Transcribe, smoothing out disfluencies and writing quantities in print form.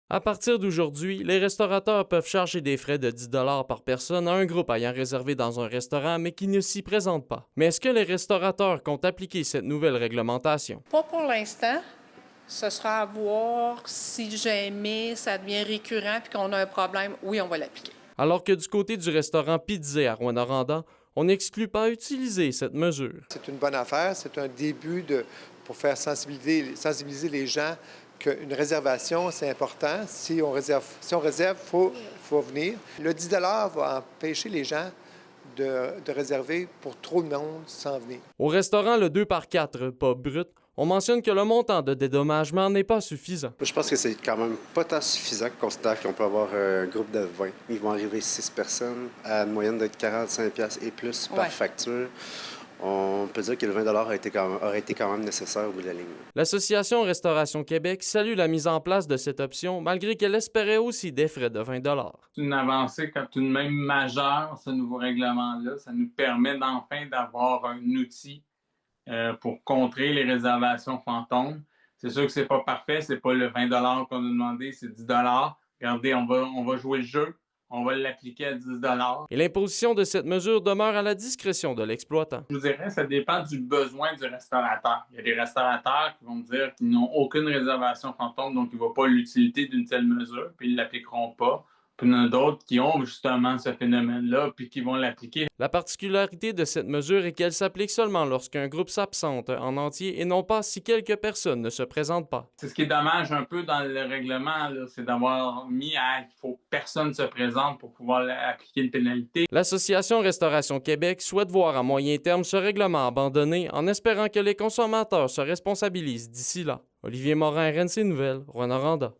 À partir d'aujourd'hui, les restaurateurs peuvent charger des frais de 10 par personne à un groupe ayant réservé dans un restaurant mais qui ne s'y présente pas. Mais est-ce que les restaurateurs comptent appliquer cette nouvelle réglementation? Pas pour l'instant. Ce sera à voir si jamais ça devient récurrent et qu'on a un problème. Oui, on va l'appliquer. Alors que du côté du restaurant Pizzé à Rouyn-Noranda, on n'exclut pas utiliser cette mesure. C'est une bonne affaire, c'est un début pour faire sensibiliser les gens qu'une réservation, c'est important. Si on réserve, faut venir. Le 10 va empêcher les gens de réserver pour trop de monde sans venir. Au restaurant Le 2 par 4 pas brut, on mentionne que le montant de dédommagement n'est pas suffisant. Je pense que c'est quand même pas tant suffisant qu'on considère qu'on peut avoir un groupe de 20. Ils vont arriver 6 personnes à une moyenne de 45$ et plus par facture. On peut dire que le 20 aurait été quand même nécessaire au bout de la ligne. L'Association Restauration Québec salue la mise en place de cette option, malgré qu'elle espérait aussi des frais de 20 C'est une avancée tout de même majeure, ce nouveau règlement-là. Ça nous permet d'enfin d'avoir un outil pour contrer les réservations fantômes. C'est sûr que c'est pas parfait, c'est pas le 20 qu'on a demandé, c'est 10 Regardez, on va jouer le jeu, on va l'appliquer à 10 Et l'imposition de cette mesure demeure à la discrétion de l'exploitant. Je vous dirais, ça dépend du besoin du restaurateur. Il y a des restaurateurs qui vont dire qu'ils n'ont aucune réservation fantôme, donc ils ne voient pas l'utilité d'une telle mesure, puis ils ne l'appliqueront pas. Puis il y en a d'autres qui ont justement ce phénomène-là, puis qui vont l'appliquer. La particularité de cette mesure est qu'elle s'applique seulement lorsqu'un groupe s'absente en entier et non pas si quelques personnes ne se présentent pas. C'est ce qui est dommage un peu dans le règlement, là, c'est d'avoir mis à il faut que personne se présente pour pouvoir appliquer une pénalité. L'Association Restauration Québec souhaite voir à moyen terme ce règlement abandonné en espérant que les consommateurs se responsabilisent d'ici là. Olivier Morin, RNC Nouvelles, Rouyn-Noranda.